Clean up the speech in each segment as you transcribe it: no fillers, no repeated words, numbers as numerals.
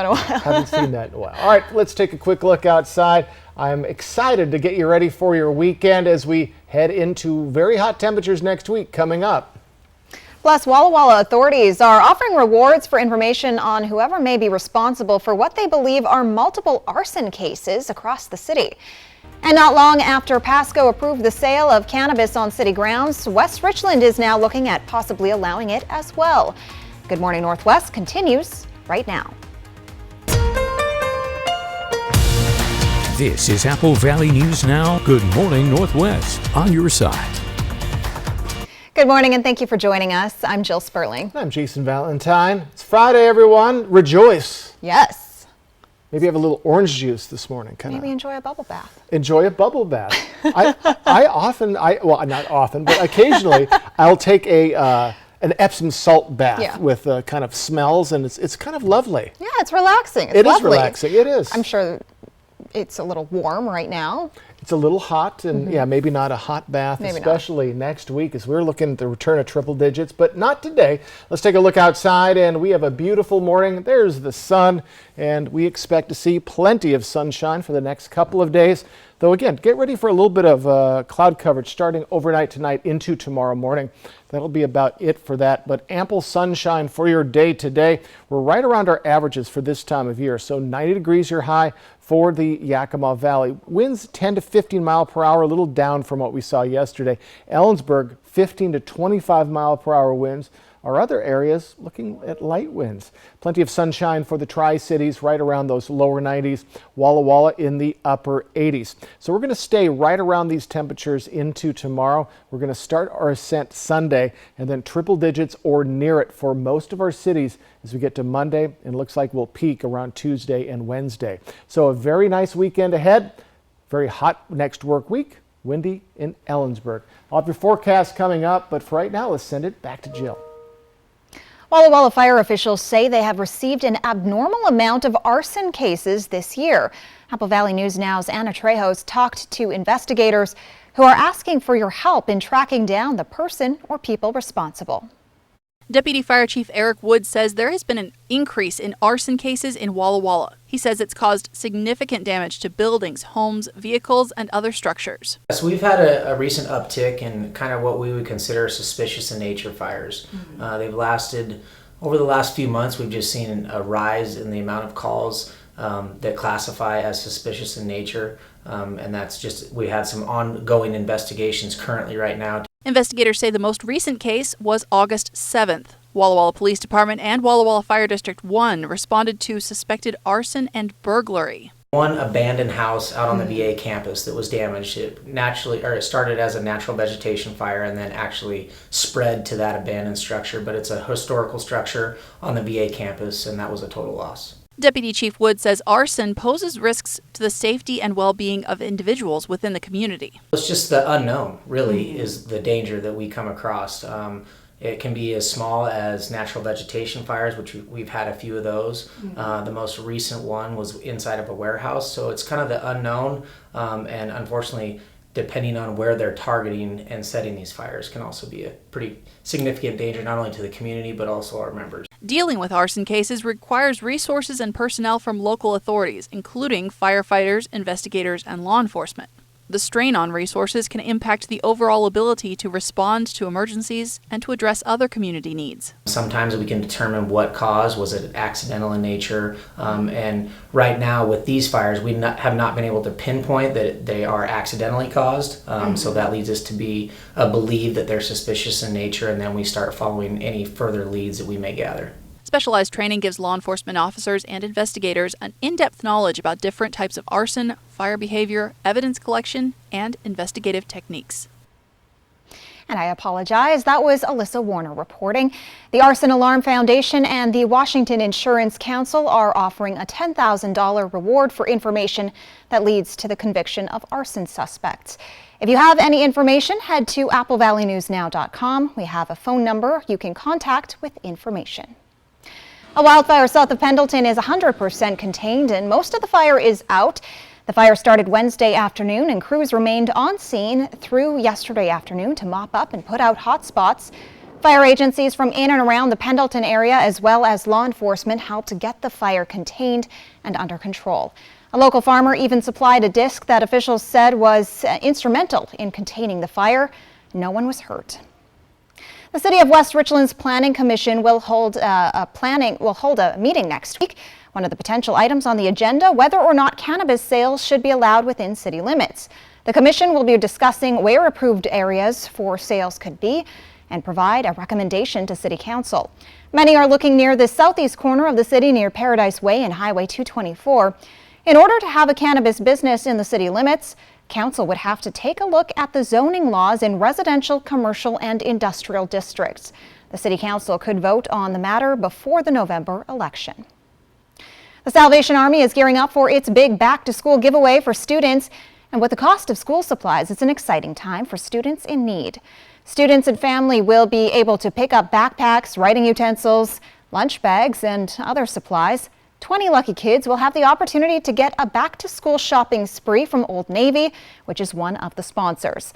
In a while. Haven't seen that in a while. All right, let's take a quick look outside. I'm excited to get you ready for your weekend as we head into very hot temperatures next week coming up. Plus, Walla Walla authorities are offering rewards for information on whoever may be responsible for what they believe are multiple arson cases across the city. And not long after Pasco approved the sale of cannabis on city grounds, West Richland is now looking at possibly allowing it as well. Good Morning Northwest continues right now. This is Apple Valley News Now. Good Morning Northwest on your side. Good morning and thank you for joining us. I'm Jill Sperling. I'm Jason Valentine. It's Friday, everyone. Rejoice. Yes. Maybe have a little orange juice this morning. Maybe enjoy a bubble bath. Enjoy a bubble bath. Well, not often, but occasionally I'll take an Epsom salt bath with kind of smells, and it's kind of lovely. Yeah, it's relaxing. It is relaxing. It is. I'm sure it's a little warm right now. It's a little hot, and yeah, maybe not a hot bath, especially next week as we're looking at the return of triple digits, but not today. Let's take a look outside, and we have a beautiful morning. There's the sun, and we expect to see plenty of sunshine for the next couple of days. Though again, get ready for a little bit of cloud coverage starting overnight tonight into tomorrow morning. That'll be about it for that, but ample sunshine for your day today. We're right around our averages for this time of year, so 90 degrees your high for the Yakima Valley. Winds 10 to 15 mile per hour, a little down from what we saw yesterday. Ellensburg, 15 to 25 mile per hour winds. Our other areas looking at light winds. Plenty of sunshine for the Tri-Cities, right around those lower 90s. Walla Walla in the upper 80s. So we're going to stay right around these temperatures into tomorrow. We're going to start our ascent Sunday and then triple digits or near it for most of our cities as we get to Monday. And it looks like we'll peak around Tuesday and Wednesday. So a very nice weekend ahead. Very hot next work week. Windy in Ellensburg. I'll have your forecast coming up, but for right now, let's send it back to Jill. Walla Walla fire officials say they have received an abnormal amount of arson cases this year. Apple Valley News Now's Anna Trejos talked to investigators who are asking for your help in tracking down the person or people responsible. Deputy Fire Chief Eric Wood says there has been an increase in arson cases in Walla Walla. He says it's caused significant damage to buildings, homes, vehicles, and other structures. So we've had a recent uptick in kind of what we would consider suspicious in nature fires. They've lasted, over the last few months, we've just seen a rise in the amount of calls that classify as suspicious in nature. And that's just, we had some ongoing investigations currently right now. Investigators say the most recent case was August 7th. Walla Walla Police Department and Walla Walla Fire District 1 responded to suspected arson and burglary. One abandoned house out on the VA campus that was damaged. It started as a natural vegetation fire and then actually spread to that abandoned structure. But it's a historical structure on the VA campus, and that was a total loss. Deputy Chief Wood says arson poses risks to the safety and well-being of individuals within the community. It's just the unknown, really, is the danger that we come across. It can be as small as natural vegetation fires, which we've had a few of those. The most recent one was inside of a warehouse, so it's kind of the unknown, and unfortunately, depending on where they're targeting and setting these fires can also be a pretty significant danger, not only to the community, but also our members. Dealing with arson cases requires resources and personnel from local authorities, including firefighters, investigators, and law enforcement. The strain on resources can impact the overall ability to respond to emergencies and to address other community needs. Sometimes we can determine what cause, was it accidental in nature, and right now with these fires we have not been able to pinpoint that they are accidentally caused, so that leads us to believe that they're suspicious in nature, and then we start following any further leads that we may gather. Specialized training gives law enforcement officers and investigators an in-depth knowledge about different types of arson, fire behavior, evidence collection, and investigative techniques. And I apologize, that was Alyssa Warner reporting. The Arson Alarm Foundation and the Washington Insurance Council are offering a $10,000 reward for information that leads to the conviction of arson suspects. If you have any information, head to applevalleynewsnow.com. We have a phone number you can contact with information. A wildfire south of Pendleton is 100% contained and most of the fire is out. The fire started Wednesday afternoon and crews remained on scene through yesterday afternoon to mop up and put out hot spots. Fire agencies from in and around the Pendleton area, as well as law enforcement, helped to get the fire contained and under control. A local farmer even supplied a disc that officials said was instrumental in containing the fire. No one was hurt. The City of West Richland's Planning Commission will hold a meeting next week. One of the potential items on the agenda, whether or not cannabis sales should be allowed within city limits. The commission will be discussing where approved areas for sales could be and provide a recommendation to City Council. Many are looking near the southeast corner of the city near Paradise Way and Highway 224. In order to have a cannabis business in the city limits, Council would have to take a look at the zoning laws in residential, commercial, and industrial districts. The City Council could vote on the matter before the November election. The Salvation Army is gearing up for its big back-to-school giveaway for students. And with the cost of school supplies, it's an exciting time for students in need. Students and family will be able to pick up backpacks, writing utensils, lunch bags, and other supplies. 20 lucky kids will have the opportunity to get a back-to-school shopping spree from Old Navy, which is one of the sponsors.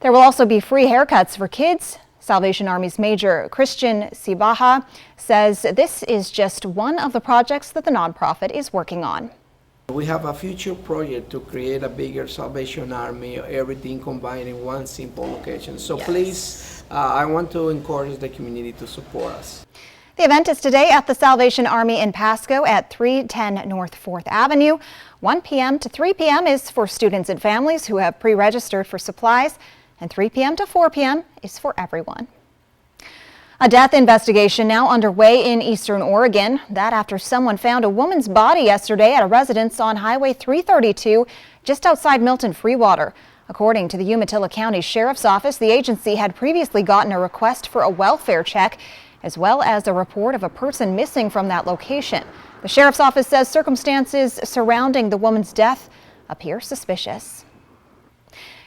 There will also be free haircuts for kids. Salvation Army's Major Christian Sibaha says this is just one of the projects that the nonprofit is working on. We have a future project to create a bigger Salvation Army, everything combined in one simple location. So Please, I want to encourage the community to support us. The event is today at the Salvation Army in Pasco at 310 North 4th Avenue. 1 p.m. to 3 p.m. is for students and families who have pre-registered for supplies, and 3 p.m. to 4 p.m. is for everyone. A death investigation now underway in eastern Oregon. That after someone found a woman's body yesterday at a residence on Highway 332 just outside Milton Freewater. According to the Umatilla County Sheriff's Office, the agency had previously gotten a request for a welfare check, as well as a report of a person missing from that location. The Sheriff's Office says circumstances surrounding the woman's death appear suspicious.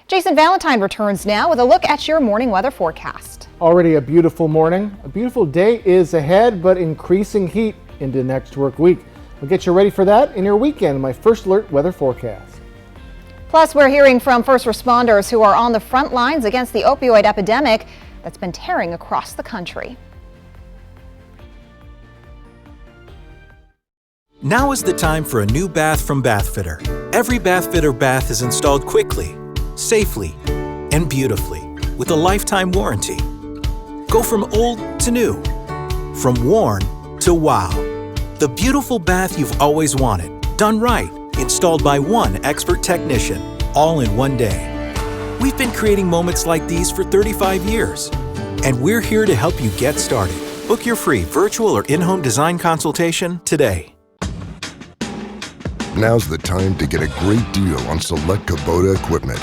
Jason Valentine returns now with a look at your morning weather forecast. Already a beautiful morning. A beautiful day is ahead, but increasing heat into next work week. We'll get you ready for that in your weekend, my First Alert weather forecast. Plus, we're hearing from first responders who are on the front lines against the opioid epidemic that's been tearing across the country. Now is the time for a new bath from Bathfitter. Every Bathfitter bath is installed quickly, safely, and beautifully with a lifetime warranty. Go from old to new, from worn to wow. The beautiful bath you've always wanted, done right, installed by one expert technician, all in one day. We've been creating moments like these for 35 years, and we're here to help you get started. Book your free virtual or in-home design consultation today. Now's the time to get a great deal on select Kubota equipment.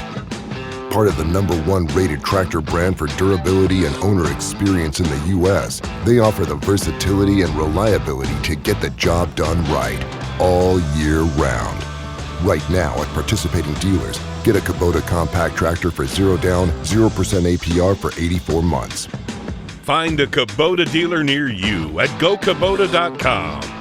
Part of the #1 rated tractor brand for durability and owner experience in the U.S., they offer the versatility and reliability to get the job done right, all year round. Right now at participating dealers, get a Kubota compact tractor for 0 down, 0% APR for 84 months. Find a Kubota dealer near you at GoKubota.com.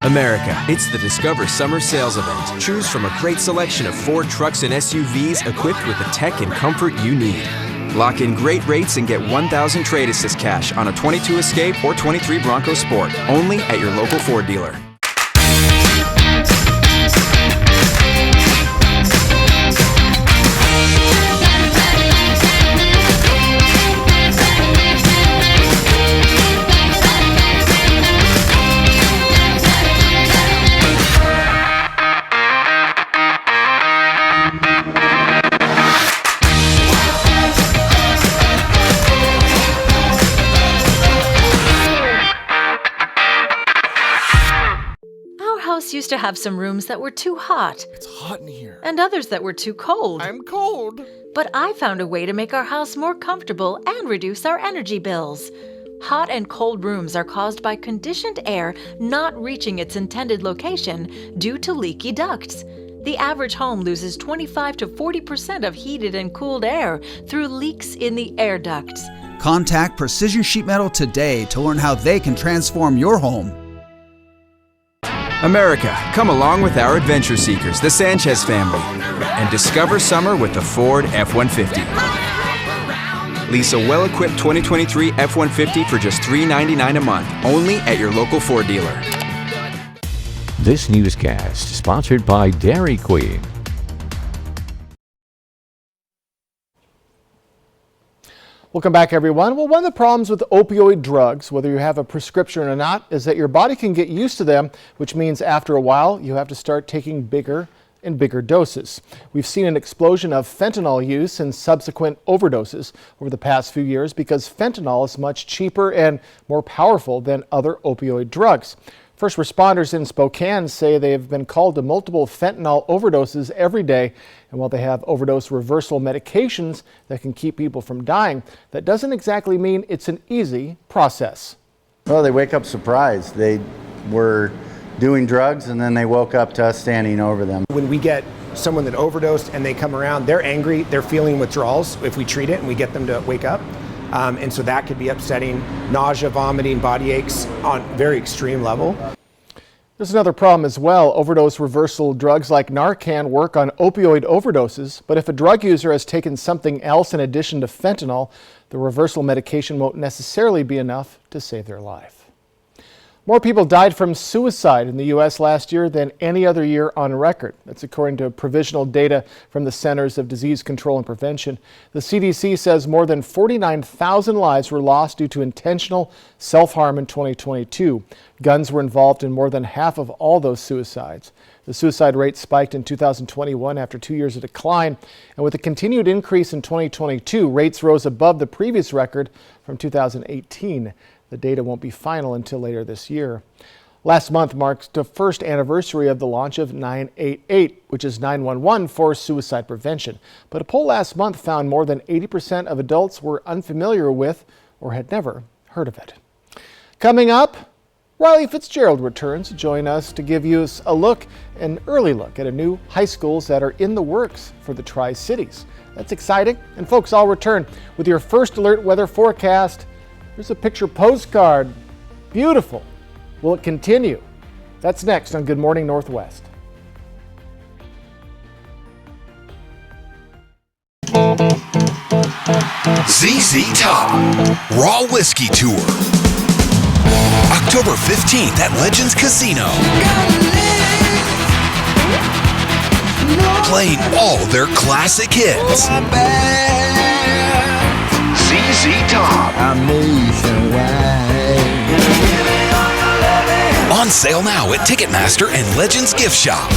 America, it's the Discover Summer Sales Event. Choose from a great selection of Ford trucks and SUVs equipped with the tech and comfort you need. Lock in great rates and get $1,000 trade assist cash on a 22 Escape or 23 Bronco Sport, only at your local Ford dealer. Used to have some rooms that were too hot. It's hot in here. And others that were too cold. I'm cold. But I found a way to make our house more comfortable and reduce our energy bills. Hot and cold rooms are caused by conditioned air not reaching its intended location due to leaky ducts. The average home loses 25 to 40% of heated and cooled air through leaks in the air ducts. Contact Precision Sheet Metal today to learn how they can transform your home. America, come along with our adventure seekers, the Sanchez family, and discover summer with the Ford F-150. Lease a well-equipped 2023 F-150 for just $399 a month, only at your local Ford dealer. This newscast is sponsored by Dairy Queen. Welcome back, everyone. Well, one of the problems with opioid drugs, whether you have a prescription or not, is that your body can get used to them, which means after a while you have to start taking bigger and bigger doses. We've seen an explosion of fentanyl use and subsequent overdoses over the past few years because fentanyl is much cheaper and more powerful than other opioid drugs. First responders in Spokane say they have been called to multiple fentanyl overdoses every day, and while they have overdose reversal medications that can keep people from dying, that doesn't exactly mean it's an easy process. Well, they wake up surprised. They were doing drugs and then they woke up to us standing over them. When we get someone that overdosed and they come around, they're angry, they're feeling withdrawals if we treat it and we get them to wake up. And so that could be upsetting, nausea, vomiting, body aches on very extreme level. There's another problem as well. Overdose reversal drugs like Narcan work on opioid overdoses, but if a drug user has taken something else in addition to fentanyl, the reversal medication won't necessarily be enough to save their life. More people died from suicide in the U.S. last year than any other year on record. That's according to provisional data from the Centers of Disease Control and Prevention. The CDC says more than 49,000 lives were lost due to intentional self-harm in 2022. Guns were involved in more than half of all those suicides. The suicide rate spiked in 2021 after 2 years of decline, and with a continued increase in 2022, rates rose above the previous record from 2018. The data won't be final until later this year. Last month marked the first anniversary of the launch of 988, which is 911 for suicide prevention. But a poll last month found more than 80% of adults were unfamiliar with or had never heard of it. Coming up, Riley Fitzgerald returns to join us to give you an early look at new high schools that are in the works for the Tri-Cities. That's exciting. And folks, I'll return with your first alert weather forecast. Here's a picture postcard. Beautiful. Will it continue? That's next on Good Morning Northwest. ZZ Top Raw Whiskey Tour. October 15th at Legends Casino. Playing all their classic hits. ZZ Top. I'm nationwide. On sale now at Ticketmaster and Legends Gift Shop.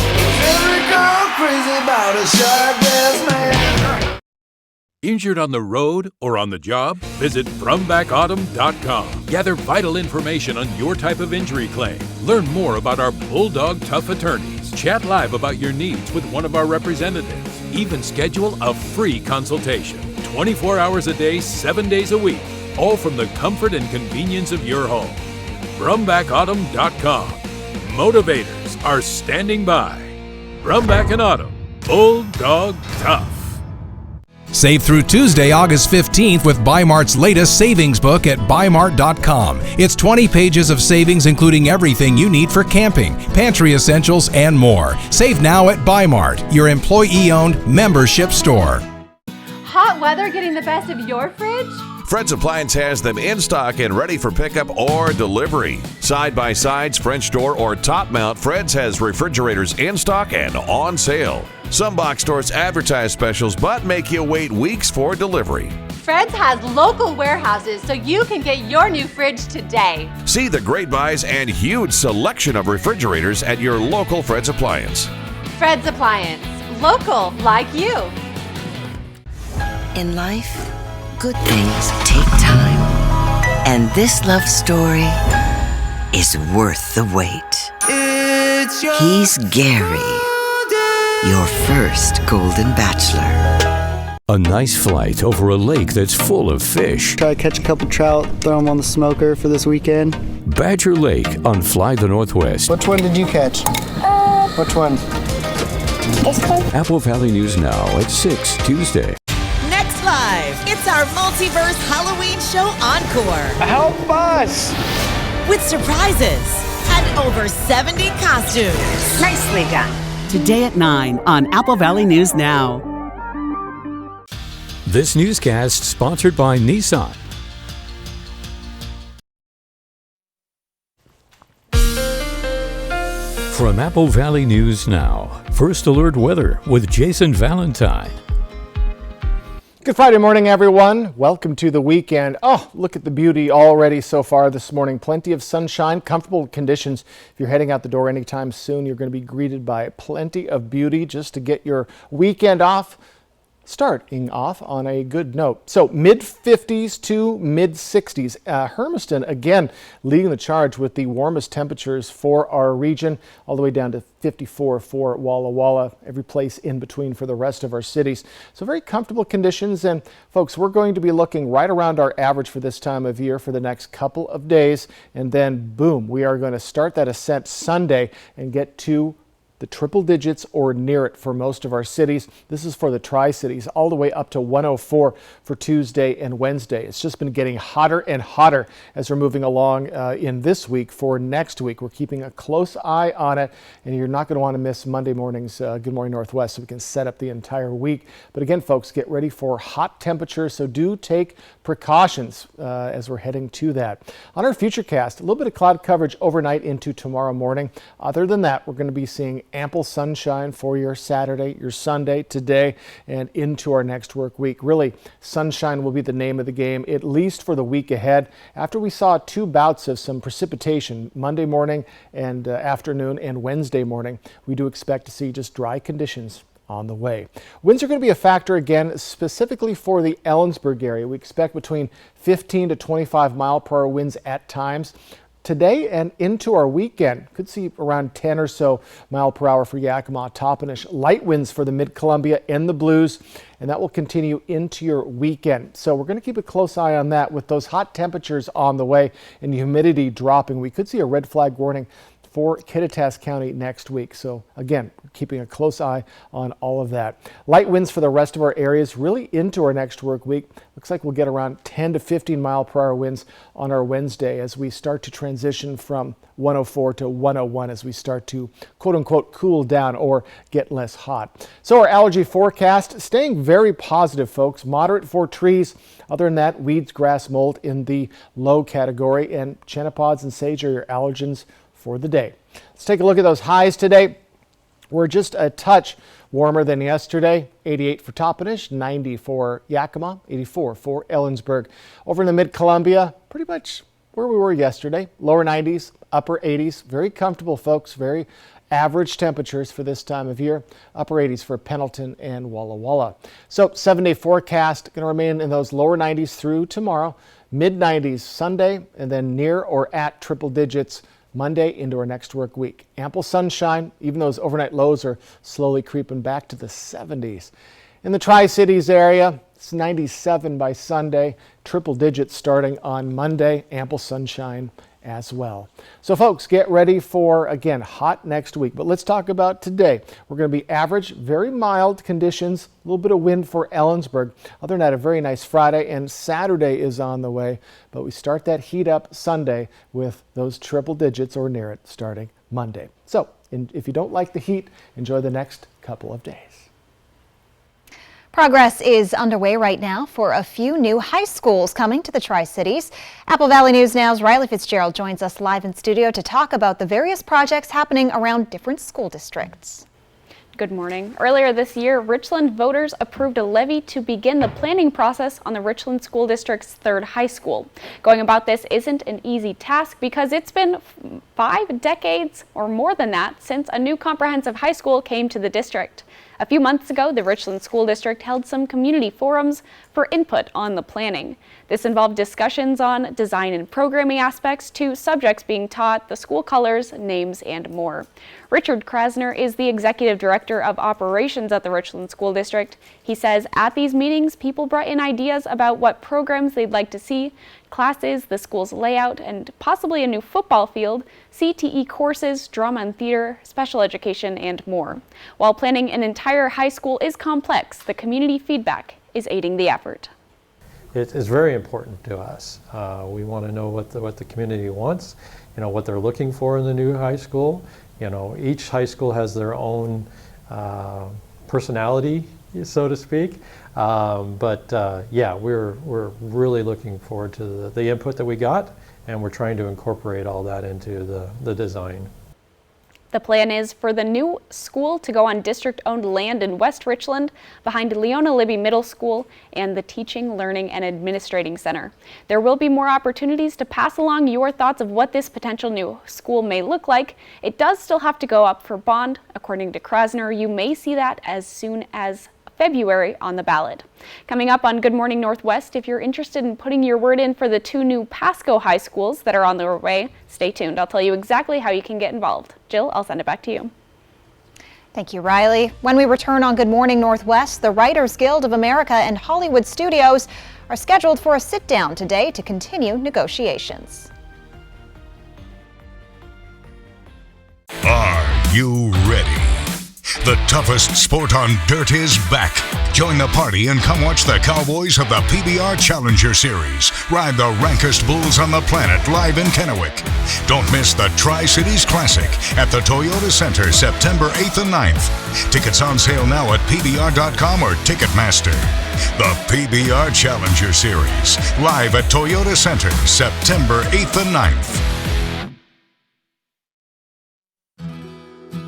Injured on the road or on the job? Visit FromBackAutumn.com. Gather vital information on your type of injury claim. Learn more about our Bulldog Tough attorneys. Chat live about your needs with one of our representatives. Even schedule a free consultation. 24 hours a day, 7 days a week. All from the comfort and convenience of your home. FromBackAutumn.com. Motivators are standing by. Brumback and Autumn. Bulldog Tough. Save through Tuesday, August 15th with Bi-Mart's latest savings book at Bi-Mart.com. It's 20 pages of savings including everything you need for camping, pantry essentials, and more. Save now at Bi-Mart, your employee-owned membership store. Hot weather getting the best of your fridge? Fred's Appliance has them in stock and ready for pickup or delivery. Side-by-sides, French door, or top mount, Fred's has refrigerators in stock and on sale. Some box stores advertise specials but make you wait weeks for delivery. Fred's has local warehouses so you can get your new fridge today. See the great buys and huge selection of refrigerators at your local Fred's Appliance. Fred's Appliance, local like you. In life, good things take time. And this love story is worth the wait. He's Gary, your first golden bachelor. A nice flight over a lake that's full of fish. Try to catch a couple trout, throw them on the smoker for this weekend. Badger Lake on Fly the Northwest. Which one did you catch? Which one? This one? Apple Valley News Now at 6 Tuesday. Next live, it's our Multiverse Halloween Show Encore. Help us! With surprises and over 70 costumes. Nicely done. Today at 9 on Apple Valley News Now. This newscast sponsored by Nissan. From Apple Valley News Now, First Alert Weather with Jason Valentine. Good Friday morning, everyone. Welcome to the weekend. Oh, look at the beauty already so far this morning. Plenty of sunshine, comfortable conditions. If you're heading out the door anytime soon, you're going to be greeted by plenty of beauty just to get your weekend off. Starting off on a good note. So mid-50s to mid-60s. Hermiston, again, leading the charge with the warmest temperatures for our region, all the way down to 54 for Walla Walla, every place in between for the rest of our cities. So very comfortable conditions. And folks, we're going to be looking right around our average for this time of year for the next couple of days. And then, boom, we are going to start that ascent Sunday and get to the triple digits or near it for most of our cities. This is for the Tri-Cities, all the way up to 104 for Tuesday and Wednesday. It's just been getting hotter and hotter as we're moving along in this week. For next week, we're keeping a close eye on it, and you're not going to want to miss Monday morning's Good Morning Northwest, so we can set up the entire week. But again, folks, get ready for hot temperatures, so do take precautions as we're heading to that. On our Futurecast, a little bit of cloud coverage overnight into tomorrow morning. Other than that, we're going to be seeing ample sunshine for your Saturday, your Sunday, today, and into our next work week. Really, sunshine will be the name of the game, at least for the week ahead. After we saw 2 bouts of some precipitation Monday morning and afternoon and Wednesday morning, we do expect to see just dry conditions on the way. Winds are going to be a factor again, specifically for the Ellensburg area. We expect between 15 to 25 mile per hour winds at times. Today and into our weekend, could see around 10 or so mile per hour for Yakima, Toppenish. Light winds for the Mid-Columbia and the Blues, and that will continue into your weekend. So we're going to keep a close eye on that with those hot temperatures on the way and the humidity dropping. We could see a red flag warning for Kittitas County next week. So again, keeping a close eye on all of that. Light winds for the rest of our areas really into our next work week. Looks like we'll get around 10 to 15 mile per hour winds on our Wednesday as we start to transition from 104 to 101 as we start to quote unquote cool down or get less hot. So our allergy forecast staying very positive, folks. Moderate for trees. Other than that, weeds, grass, mold in the low category, and chenopod's and sage are your allergens for the day. Let's take a look at those highs today. We're just a touch warmer than yesterday. 88 for Toppenish, 90 for Yakima, 84 for Ellensburg. Over in the Mid-Columbia, pretty much where we were yesterday. Lower 90s, upper 80s. Very comfortable, folks. Very average temperatures for this time of year. Upper 80s for Pendleton and Walla Walla. So 7-day forecast going to remain in those lower 90s through tomorrow. Mid 90s Sunday, and then near or at triple digits Monday into our next work week. Ample sunshine, even those overnight lows are slowly creeping back to the 70s. In the Tri-Cities area, it's 97 by Sunday, triple digits starting on Monday, ample sunshine as well. So folks, get ready for, again, hot next week. But let's talk about today. We're going to be average, very mild conditions, a little bit of wind for Ellensburg. Other than that, a very nice Friday, and Saturday is on the way. But we start that heat up Sunday with those triple digits or near it starting Monday. So if you don't like the heat, enjoy the next couple of days. Progress is underway right now for a few new high schools coming to the Tri-Cities. Apple Valley News Now's Riley Fitzgerald joins us live in studio to talk about the various projects happening around different school districts. Good morning. Earlier this year, Richland voters approved a levy to begin the planning process on the Richland School District's third high school. Going about this isn't an easy task because it's been 5 decades or more than that since a new comprehensive high school came to the district. A few months ago, the Richland School District held some community forums for input on the planning. This involved discussions on design and programming aspects to subjects being taught, the school colors, names, and more. Richard Krasner is the Executive Director of Operations at the Richland School District. He says at these meetings, people brought in ideas about what programs they'd like to see, classes, the school's layout, and possibly a new football field, CTE courses, drama and theater, special education, and more. While planning an entire high school is complex, the community feedback is aiding the effort. It's very important to us. We want to know what the community wants, what they're looking for in the new high school. Each high school has their own personality so to speak. Yeah, we're really looking forward to the input that we got, and we're trying to incorporate all that into the design. The plan is for the new school to go on district-owned land in West Richland behind Leona Libby Middle School and the Teaching, Learning, and Administrating Center. There will be more opportunities to pass along your thoughts of what this potential new school may look like. It does still have to go up for bond. According to Krasner, you may see that as soon as February on the ballot. Coming up on Good Morning Northwest, if you're interested in putting your word in for the 2 new Pasco high schools that are on their way, stay tuned. I'll tell you exactly how you can get involved. Jill, I'll send it back to you. Thank you, Riley. When we return on Good Morning Northwest, the Writers Guild of America and Hollywood Studios are scheduled for a sit-down today to continue negotiations. Are you ready? The toughest sport on dirt is back. Join the party and come watch the Cowboys of the PBR Challenger Series ride the rankest bulls on the planet live in Kennewick. Don't miss the Tri-Cities Classic at the Toyota Center September 8th and 9th. Tickets on sale now at PBR.com or Ticketmaster. The PBR Challenger Series live at Toyota Center September 8th and 9th.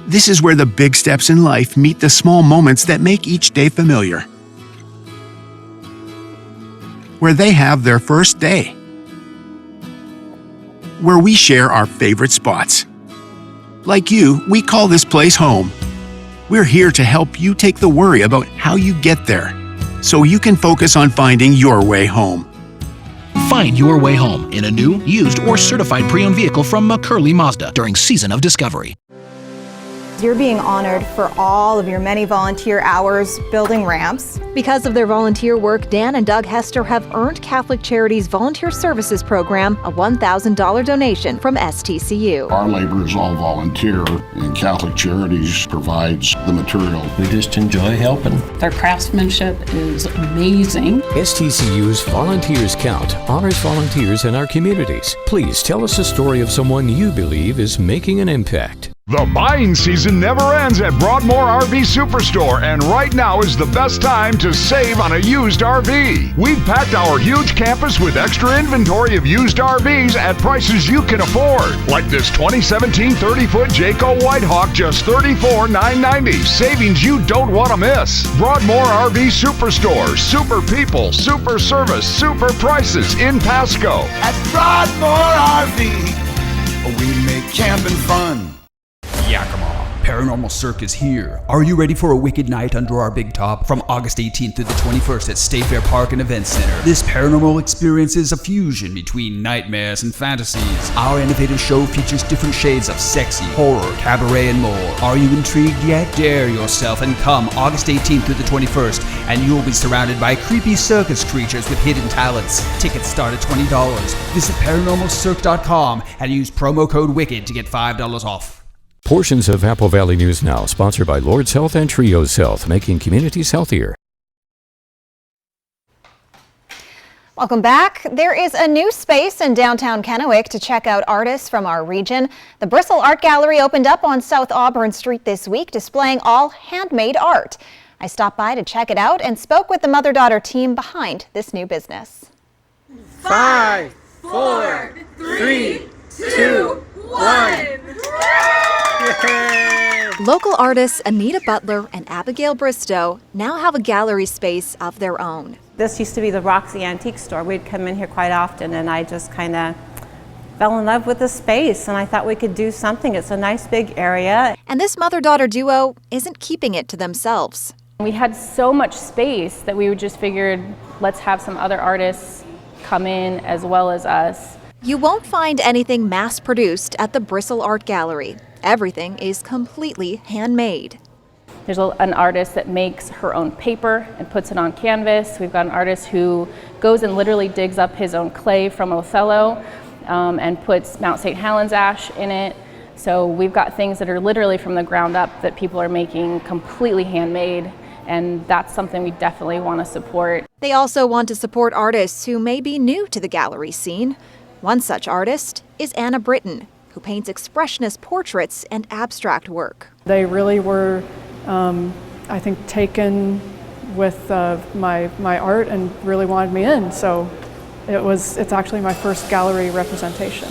This is where the big steps in life meet the small moments that make each day familiar. Where they have their first day. Where we share our favorite spots. Like you, we call this place home. We're here to help you take the worry about how you get there, so you can focus on finding your way home. Find your way home in a new, used, or certified pre-owned vehicle from McCurley Mazda during Season of Discovery. You're being honored for all of your many volunteer hours building ramps. Because of their volunteer work, Dan and Doug Hester have earned Catholic Charities Volunteer Services Program a $1,000 donation from STCU. Our labor is all volunteer, and Catholic Charities provides the material. We just enjoy helping. Their craftsmanship is amazing. STCU's Volunteers Count honors volunteers in our communities. Please tell us a story of someone you believe is making an impact. The buying season never ends at Broadmoor RV Superstore, and right now is the best time to save on a used RV. We've packed our huge campus with extra inventory of used RVs at prices you can afford. Like this 2017 30-foot Jayco Whitehawk, just $34,990. Savings you don't want to miss. Broadmoor RV Superstore. Super people, super service, super prices in Pasco. At Broadmoor RV, we make camping fun. Yakima. Paranormal Cirque is here. Are you ready for a wicked night under our big top? From August 18th through the 21st at State Fair Park and Event Center. This paranormal experience is a fusion between nightmares and fantasies. Our innovative show features different shades of sexy, horror, cabaret, and more. Are you intrigued yet? Dare yourself and come August 18th through the 21st, and you'll be surrounded by creepy circus creatures with hidden talents. Tickets start at $20. Visit ParanormalCirque.com and use promo code WICKED to get $5 off. Portions of Apple Valley News Now, sponsored by Lord's Health and Trios Health, making communities healthier. Welcome back. There is a new space in downtown Kennewick to check out artists from our region. The Bristle Art Gallery opened up on South Auburn Street this week, displaying all handmade art. I stopped by to check it out and spoke with the mother-daughter team behind this new business. 5, 4, 3, 2, 1. Local artists Anita Butler and Abigail Bristow now have a gallery space of their own. This used to be the Roxy Antique Store. We'd come in here quite often, and I just kind of fell in love with the space, and I thought we could do something. It's a nice big area. And this mother-daughter duo isn't keeping it to themselves. We had so much space that we just figured, let's have some other artists come in as well as us. You won't find anything mass-produced at the Bristle Art Gallery. Everything is completely handmade. There's an artist that makes her own paper and puts it on canvas. We've got an artist who goes and literally digs up his own clay from Othello and puts Mount St. Helens ash in it. So we've got things that are literally from the ground up that people are making completely handmade, and that's something we definitely want to support. They also want to support artists who may be new to the gallery scene. One such artist is Anna Britton, who paints expressionist portraits and abstract work. They really were, I think, taken with my art and really wanted me in. So it's actually my first gallery representation.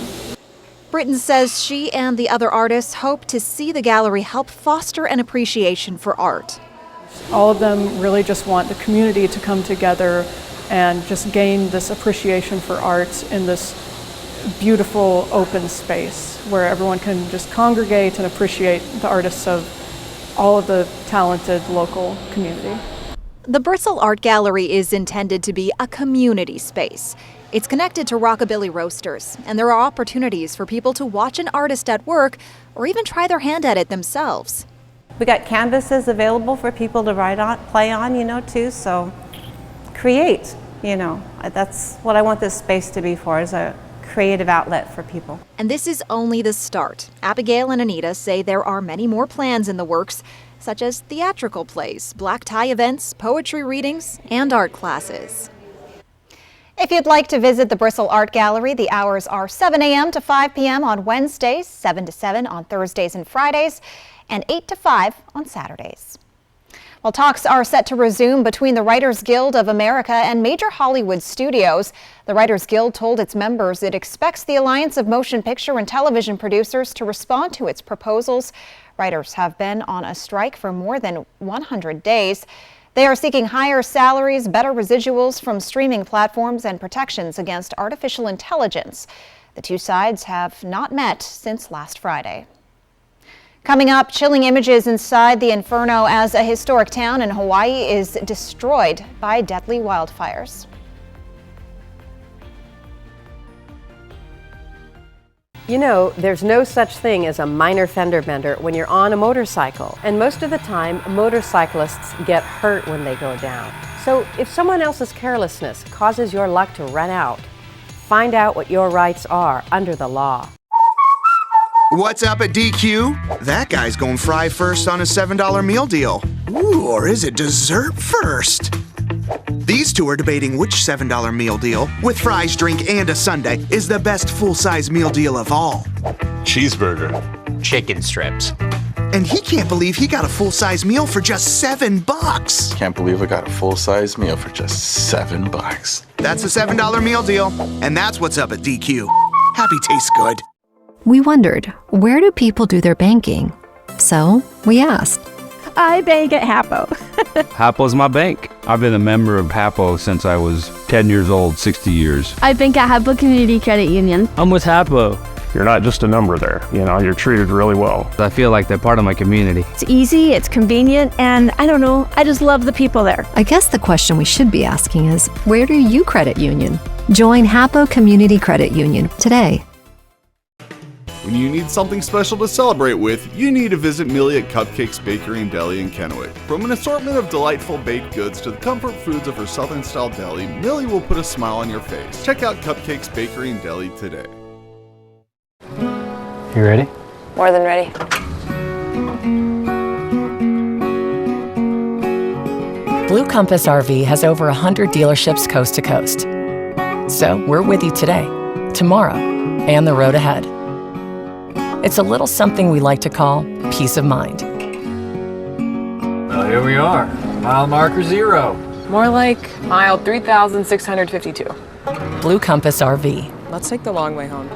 Britton says she and the other artists hope to see the gallery help foster an appreciation for art. All of them really just want the community to come together and just gain this appreciation for art in this beautiful open space where everyone can just congregate and appreciate the artists of all of the talented local community. The Bristle Art Gallery is intended to be a community space. It's connected to Rockabilly Roasters, and there are opportunities for people to watch an artist at work or even try their hand at it themselves. We got canvases available for people to write on, play on, too, so create, That's what I want this space to be for, is a creative outlet for people. And this is only the start. Abigail and Anita say there are many more plans in the works, such as theatrical plays, black tie events, poetry readings, and art classes. If you'd like to visit the Bristle Art Gallery, the hours are 7 a.m. to 5 p.m. on Wednesdays, 7 to 7 on Thursdays and Fridays, and 8 to 5 on Saturdays. Well, talks are set to resume between the Writers Guild of America and major Hollywood studios. The Writers Guild told its members it expects the Alliance of Motion Picture and Television Producers to respond to its proposals. Writers have been on a strike for more than 100 days. They are seeking higher salaries, better residuals from streaming platforms, and protections against artificial intelligence. The two sides have not met since last Friday. Coming up, chilling images inside the Inferno as a historic town in Hawaii is destroyed by deadly wildfires. There's no such thing as a minor fender bender when you're on a motorcycle. And most of the time, motorcyclists get hurt when they go down. So if someone else's carelessness causes your luck to run out, find out what your rights are under the law. What's up at DQ? That guy's going fry first on a $7 meal deal. Ooh, or is it dessert first? These two are debating which $7 meal deal, with fries, drink, and a sundae, is the best full-size meal deal of all. Cheeseburger. Chicken strips. And he can't believe he got a full-size meal for just $7. Can't believe I got a full-size meal for just $7. That's a $7 meal deal, and that's what's up at DQ. Happy tastes good. We wondered, where do people do their banking? So we asked. I bank at Hapo. Hapo's my bank. I've been a member of Hapo since I was 10 years old, 60 years. I bank at Hapo Community Credit Union. I'm with Hapo. You're not just a number there, you're treated really well. I feel like they're part of my community. It's easy, it's convenient, and I just love the people there. I guess the question we should be asking is, where do you credit union? Join Hapo Community Credit Union today. When you need something special to celebrate with, you need to visit Millie at Cupcakes Bakery and Deli in Kennewick. From an assortment of delightful baked goods to the comfort foods of her Southern-style deli, Millie will put a smile on your face. Check out Cupcakes Bakery and Deli today. You ready? More than ready. Blue Compass RV has over 100 dealerships coast to coast. So we're with you today, tomorrow, and the road ahead. It's a little something we like to call peace of mind. Well, here we are, mile marker 0. More like mile 3,652. Blue Compass RV. Let's take the long way home.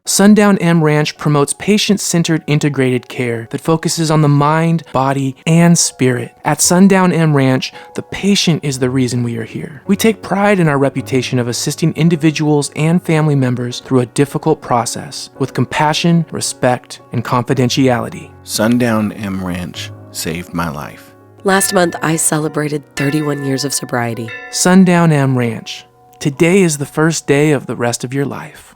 Sundown M Ranch promotes patient-centered integrated care that focuses on the mind, body, and spirit. At Sundown M Ranch, the patient is the reason we are here. We take pride in our reputation of assisting individuals and family members through a difficult process with compassion, respect, and confidentiality. Sundown M Ranch saved my life. Last month, I celebrated 31 years of sobriety. Sundown M Ranch. Today is the first day of the rest of your life.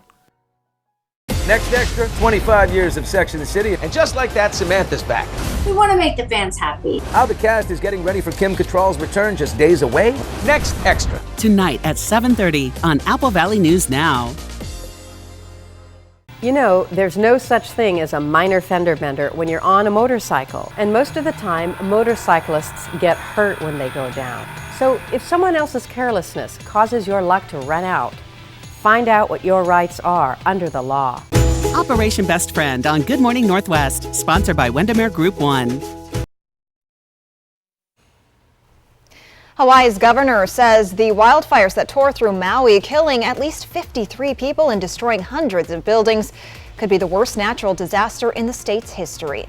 Next Extra, 25 years of Sex and the City. And just like that, Samantha's back. We want to make the fans happy. How the cast is getting ready for Kim Cattrall's return just days away. Next Extra. Tonight at 7:30 on Apple Valley News Now. There's no such thing as a minor fender bender when you're on a motorcycle. And most of the time, motorcyclists get hurt when they go down. So if someone else's carelessness causes your luck to run out, find out what your rights are under the law. Operation Best Friend on Good Morning Northwest, sponsored by Windermere Group 1. Hawaii's governor says the wildfires that tore through Maui, killing at least 53 people and destroying hundreds of buildings, could be the worst natural disaster in the state's history.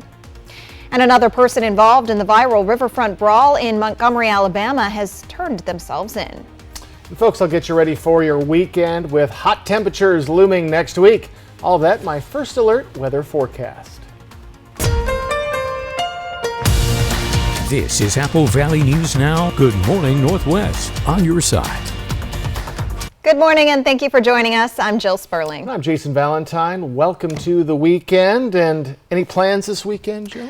And another person involved in the viral riverfront brawl in Montgomery, Alabama, has turned themselves in. And folks, I'll get you ready for your weekend with hot temperatures looming next week. All of that, my first alert weather forecast. This is Apple Valley News Now. Good morning, Northwest, on your side. Good morning, and thank you for joining us. I'm Jill Sperling. And I'm Jason Valentine. Welcome to the weekend. And any plans this weekend, Jill?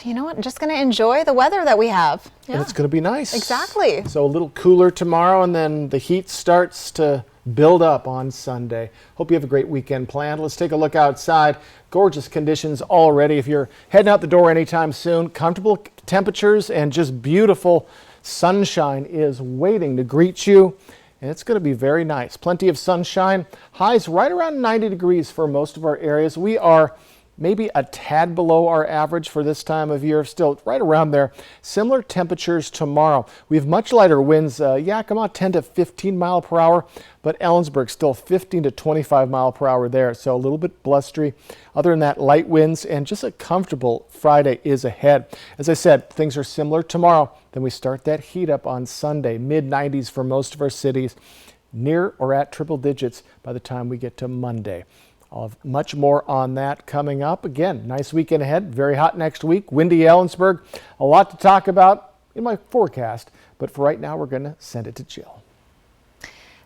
You know what? I'm just going to enjoy the weather that we have. Yeah. And it's going to be nice. Exactly. So a little cooler tomorrow, and then the heat starts to build up on Sunday. Hope you have a great weekend planned. Let's take a look outside. Gorgeous conditions already. If you're heading out the door anytime soon, comfortable temperatures and just beautiful sunshine is waiting to greet you. And it's going to be very nice. Plenty of sunshine. Highs right around 90 degrees for most of our areas. We are maybe a tad below our average for this time of year, still right around there. Similar temperatures tomorrow. We have much lighter winds, Yakima 10 to 15 mile per hour, but Ellensburg still 15 to 25 mile per hour there, so a little bit blustery. Other than that, light winds and just a comfortable Friday is ahead. As I said, things are similar tomorrow. Then we start that heat up on Sunday, mid-90s for most of our cities, near or at triple digits by the time we get to Monday. I'll have much more on that coming up. Again, nice weekend ahead. Very hot next week. Windy Ellensburg. A lot to talk about in my forecast. But for right now, we're going to send it to Jill.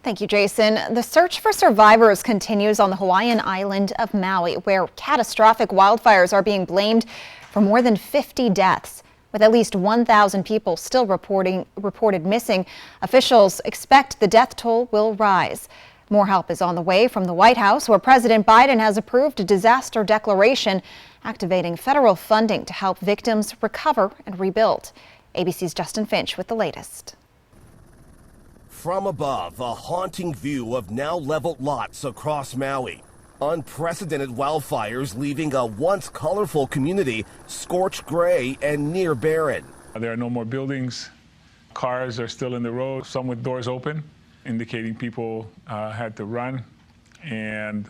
Thank you, Jason. The search for survivors continues on the Hawaiian island of Maui, where catastrophic wildfires are being blamed for more than 50 deaths. With at least 1,000 people still reported missing, officials expect the death toll will rise. More help is on the way from the White House, where President Biden has approved a disaster declaration, activating federal funding to help victims recover and rebuild. ABC's Justin Finch with the latest. From above, a haunting view of now leveled lots across Maui. Unprecedented wildfires leaving a once colorful community scorched gray and near barren. There are no more buildings. Cars are still in the road, some with doors open, indicating people had to run, and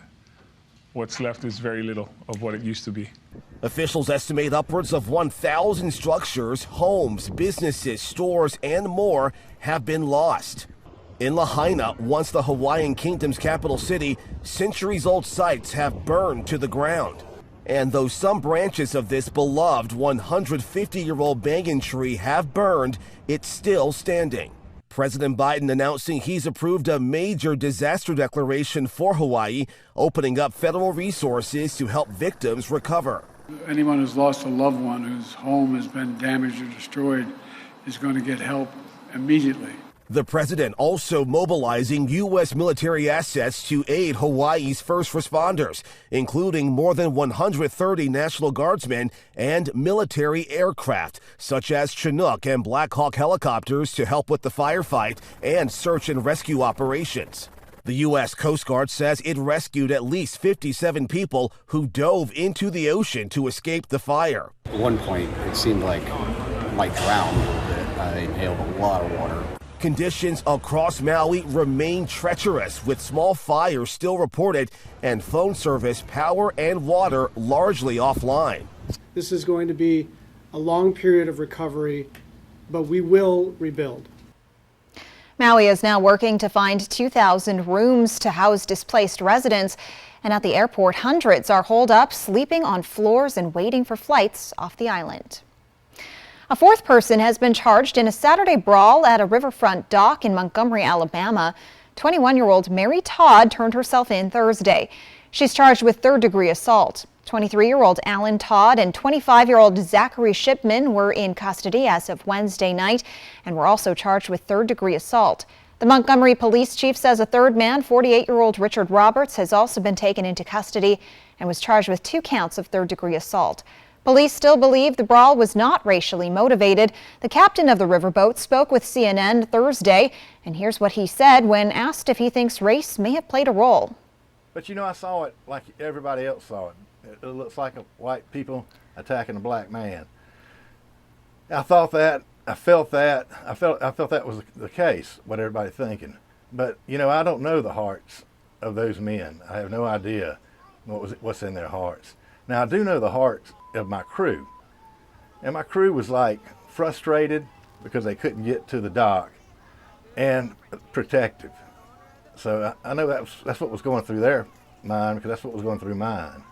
what's left is very little of what it used to be. Officials estimate upwards of 1,000 structures, homes, businesses, stores, and more have been lost. In Lahaina, once the Hawaiian Kingdom's capital city, centuries-old sites have burned to the ground. And though some branches of this beloved 150-year-old banyan tree have burned, it's still standing. President Biden announcing he's approved a major disaster declaration for Hawaii, opening up federal resources to help victims recover. Anyone who's lost a loved one whose home has been damaged or destroyed is going to get help immediately. The president also mobilizing U.S. military assets to aid Hawaii's first responders, including more than 130 National Guardsmen and military aircraft, such as Chinook and Black Hawk helicopters to help with the firefight and search and rescue operations. The U.S. Coast Guard says it rescued at least 57 people who dove into the ocean to escape the fire. At one point, it seemed like I might drown a little bit. I inhaled a lot of water. Conditions across Maui remain treacherous, with small fires still reported and phone service, power, and water largely offline. This is going to be a long period of recovery, but we will rebuild. Maui is now working to find 2,000 rooms to house displaced residents. And at the airport, hundreds are holed up, sleeping on floors and waiting for flights off the island. A fourth person has been charged in a Saturday brawl at a riverfront dock in Montgomery, Alabama. 21-year-old Mary Todd turned herself in Thursday. She's charged with third-degree assault. 23-year-old Alan Todd and 25-year-old Zachary Shipman were in custody as of Wednesday night and were also charged with third-degree assault. The Montgomery police chief says a third man, 48-year-old Richard Roberts, has also been taken into custody and was charged with 2 counts of third-degree assault. Police still believe the brawl was not racially motivated. The captain of the riverboat spoke with CNN Thursday, and here's what he said when asked if he thinks race may have played a role. But you know, I saw it like everybody else saw it. It looks like a white people attacking a black man. I thought that I felt that was the case, what everybody's thinking. But, you know, I don't know the hearts of those men. I have no idea what's in their hearts. Now, I do know the hearts of my crew. And my crew was like frustrated because they couldn't get to the dock, and protective. So I know that's what was going through their mind, because that's what was going through mine.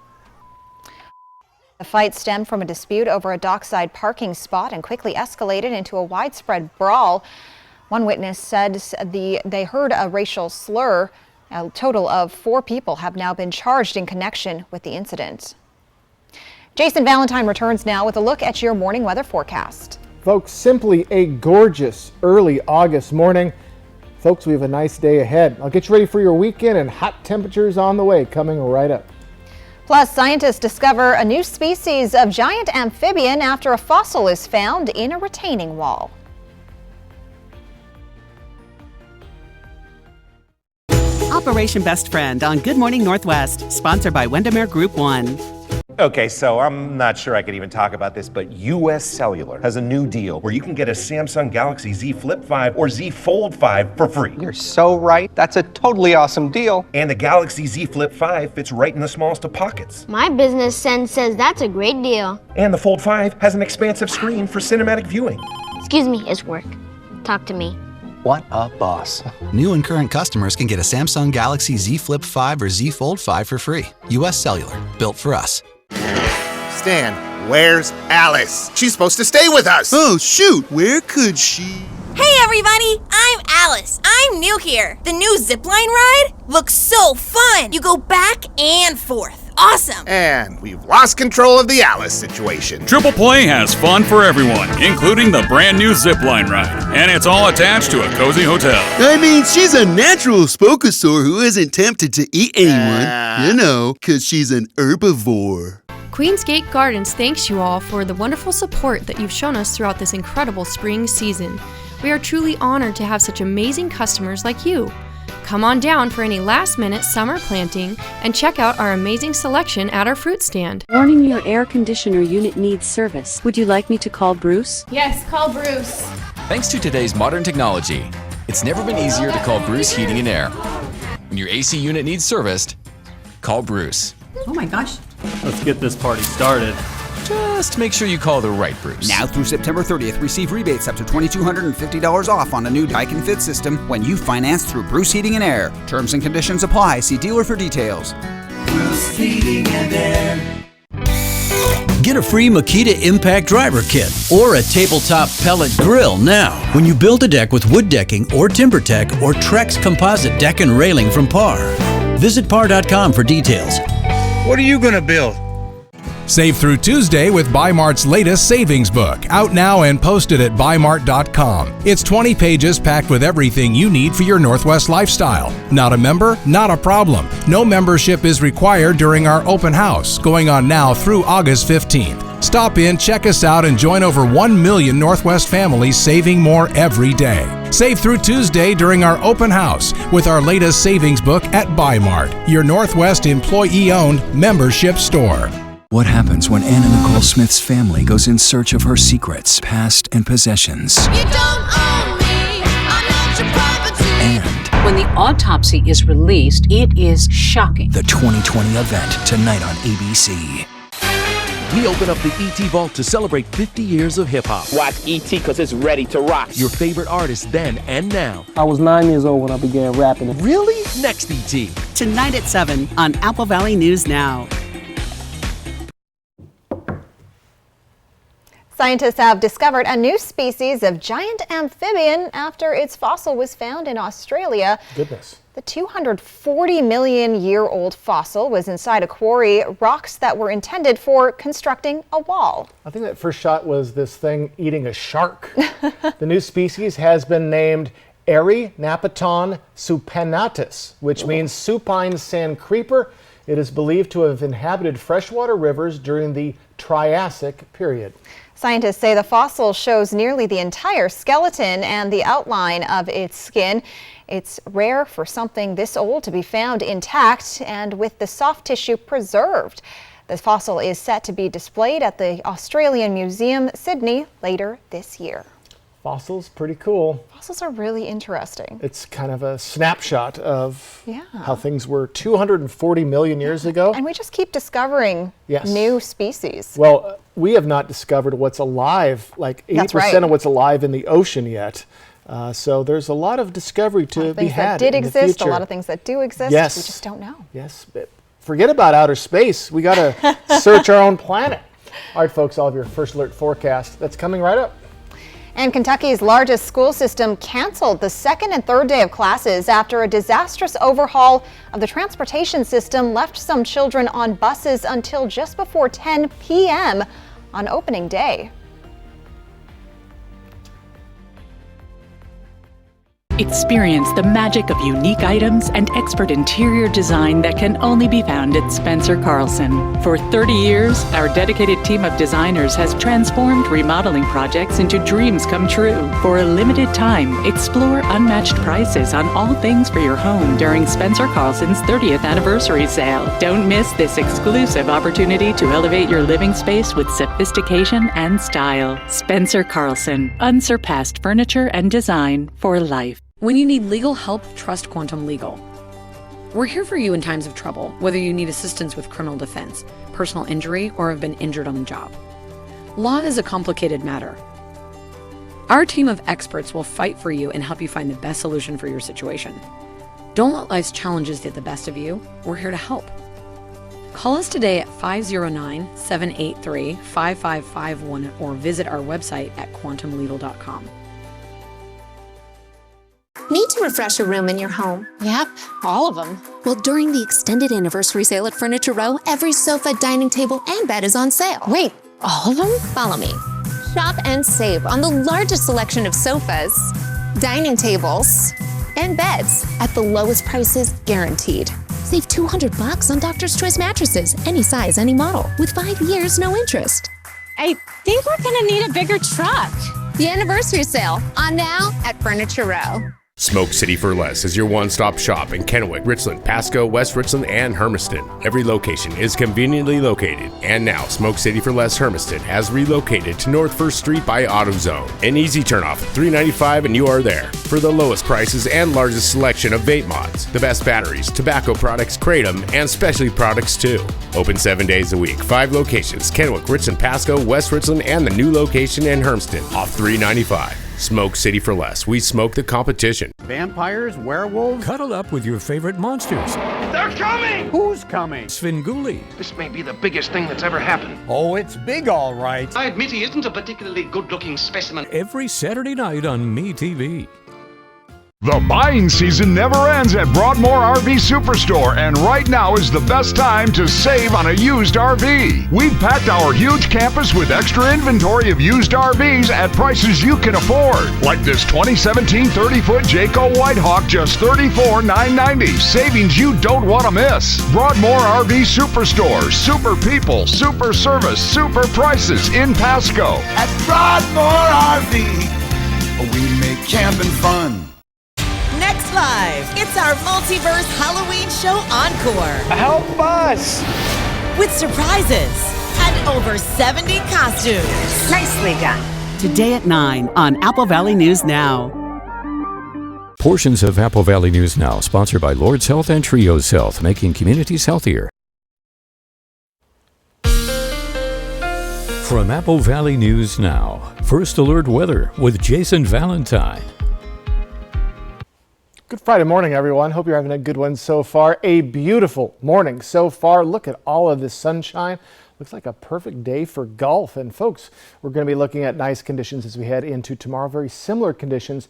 The fight stemmed from a dispute over a dockside parking spot and quickly escalated into a widespread brawl. One witness said they heard a racial slur. A total of 4 people have now been charged in connection with the incident. Jason Valentine returns now with a look at your morning weather forecast. Folks, simply a gorgeous early August morning. Folks, we have a nice day ahead. I'll get you ready for your weekend, and hot temperatures on the way coming right up. Plus, scientists discover a new species of giant amphibian after a fossil is found in a retaining wall. Operation Best Friend on Good Morning Northwest, sponsored by Windermere Group 1. Okay, so I'm not sure I could even talk about this, but US Cellular has a new deal where you can get a Samsung Galaxy Z Flip 5 or Z Fold 5 for free. You're so right. That's a totally awesome deal. And the Galaxy Z Flip 5 fits right in the smallest of pockets. My business sense says that's a great deal. And the Fold 5 has an expansive screen for cinematic viewing. Excuse me, it's work. Talk to me. What a boss. New and current customers can get a Samsung Galaxy Z Flip 5 or Z Fold 5 for free. US Cellular, built for us. Stan, where's Alice? She's supposed to stay with us. Oh, shoot, where could she? Hey everybody, I'm Alice. I'm new here. The new zipline ride looks so fun. You go back and forth. Awesome. And we've lost control of the Alice situation. Triple Play has fun for everyone, including the brand new zipline ride. And it's all attached to a cozy hotel. I mean, she's a natural spokosaur who isn't tempted to eat anyone. You know, because she's an herbivore. Queensgate Gardens thanks you all for the wonderful support that you've shown us throughout this incredible spring season. We are truly honored to have such amazing customers like you. Come on down for any last-minute summer planting and check out our amazing selection at our fruit stand. Warning, your air conditioner unit needs service. Would you like me to call Bruce? Yes, call Bruce. Thanks to today's modern technology, it's never been easier to call Bruce Heating and Air. When your AC unit needs serviced, call Bruce. Oh my gosh. Let's get this party started. Just make sure you call the right Bruce. Now through September 30th, receive rebates up to $2,250 off on a new Daikin Fit system when you finance through Bruce Heating and Air. Terms and conditions apply. See dealer for details. Bruce Heating and Air. Get a free Makita Impact Driver Kit or a tabletop pellet grill now when you build a deck with wood decking or TimberTech or Trex composite deck and railing from Par. Visit par.com for details. What are you going to build? Save through Tuesday with Bi-Mart's latest savings book, out now and posted at bimart.com. It's 20 pages packed with everything you need for your Northwest lifestyle. Not a member? Not a problem. No membership is required during our open house, going on now through August 15th. Stop in, check us out, and join over 1 million Northwest families saving more every day. Save through Tuesday during our open house with our latest savings book at Bi-Mart, your Northwest employee-owned membership store. What happens when Anna Nicole Smith's family goes in search of her secrets, past, and possessions? You don't own me, I'm not your property. And when the autopsy is released, it is shocking. The 2020 event, tonight on ABC. We open up the ET Vault to celebrate 50 years of hip-hop. Watch ET because it's ready to rock. Your favorite artists then and now. I was 9 years old when I began rapping. Really? Next ET. Tonight at 7 on Apple Valley News Now. Scientists have discovered a new species of giant amphibian after its fossil was found in Australia. Goodness. The 240 million year old fossil was inside a quarry, rocks that were intended for constructing a wall. I think that first shot was this thing eating a shark. The new species has been named Erinapeton supinatus, which means supine sand creeper. It is believed to have inhabited freshwater rivers during the Triassic period. Scientists say the fossil shows nearly the entire skeleton and the outline of its skin. It's rare for something this old to be found intact and with the soft tissue preserved. The fossil is set to be displayed at the Australian Museum, Sydney, later this year. Fossils, pretty cool. Fossils are really interesting. It's kind of a snapshot of Yeah. how things were 240 million years ago. And we just keep discovering new species. Well, we have not discovered what's alive, like 80% That's right. of what's alive in the ocean yet. So there's a lot of discovery to be Things had that did in the exist, a future. lot of things that do exist, Yes. we just don't know. Yes, but forget about outer space. We got to search our own planet. All right, folks, all of your first alert forecast. That's coming right up. And Kentucky's largest school system canceled the second and third day of classes after a disastrous overhaul of the transportation system left some children on buses until just before 10 p.m. on opening day. Experience the magic of unique items and expert interior design that can only be found at Spencer Carlson. For 30 years, our dedicated team of designers has transformed remodeling projects into dreams come true. For a limited time, explore unmatched prices on all things for your home during Spencer Carlson's 30th anniversary sale. Don't miss this exclusive opportunity to elevate your living space with sophistication and style. Spencer Carlson, unsurpassed furniture and design for life. When you need legal help, trust Quantum Legal. We're here for you in times of trouble, whether you need assistance with criminal defense, personal injury, or have been injured on the job. Law is a complicated matter. Our team of experts will fight for you and help you find the best solution for your situation. Don't let life's challenges get the best of you. We're here to help. Call us today at 509-783-5551 or visit our website at quantumlegal.com. Need to refresh a room in your home? Yep, all of them. Well, during the extended anniversary sale at Furniture Row, every sofa, dining table, and bed is on sale. Wait, all of them? Follow me. Shop and save on the largest selection of sofas, dining tables, and beds at the lowest prices guaranteed. Save $200 on Doctor's Choice mattresses, any size, any model, with 5 years, no interest. I think we're gonna need a bigger truck. The anniversary sale on now at Furniture Row. Smoke City for Less is your one-stop shop in Kennewick, Richland, Pasco, West Richland, and Hermiston. Every location is conveniently located. And now, Smoke City for Less Hermiston has relocated to North 1st Street by AutoZone. An easy turnoff at $3.95 and you are there. For the lowest prices and largest selection of vape mods, the best batteries, tobacco products, Kratom, and specialty products too. Open 7 days a week. 5 locations: Kennewick, Richland, Pasco, West Richland, and the new location in Hermiston off $3.95. Smoke City for Less. We smoke the competition. Vampires, werewolves. Cuddle up with your favorite monsters. They're coming! Who's coming? Svengoolie. This may be the biggest thing that's ever happened. Oh, it's big, all right. I admit he isn't a particularly good-looking specimen. Every Saturday night on MeTV. The buying season never ends at Broadmoor RV Superstore, and right now is the best time to save on a used RV. We've packed our huge campus with extra inventory of used RVs at prices you can afford. Like this 2017 30-foot Jayco Whitehawk, just $34,990. Savings you don't want to miss. Broadmoor RV Superstore. Super people, super service, super prices in Pasco. At Broadmoor RV, we make camping fun. Next live, it's our Multiverse Halloween Show Encore. Help us! With surprises and over 70 costumes. Nicely done. Today at 9 on Apple Valley News Now. Portions of Apple Valley News Now, sponsored by Lord's Health and Trios Health, making communities healthier. From Apple Valley News Now, First Alert Weather with Jason Valentine. Good Friday morning, everyone. Hope you're having a good one so far. A beautiful morning so far. Look at all of this sunshine. Looks like a perfect day for golf. And folks, we're going to be looking at nice conditions as we head into tomorrow. Very similar conditions.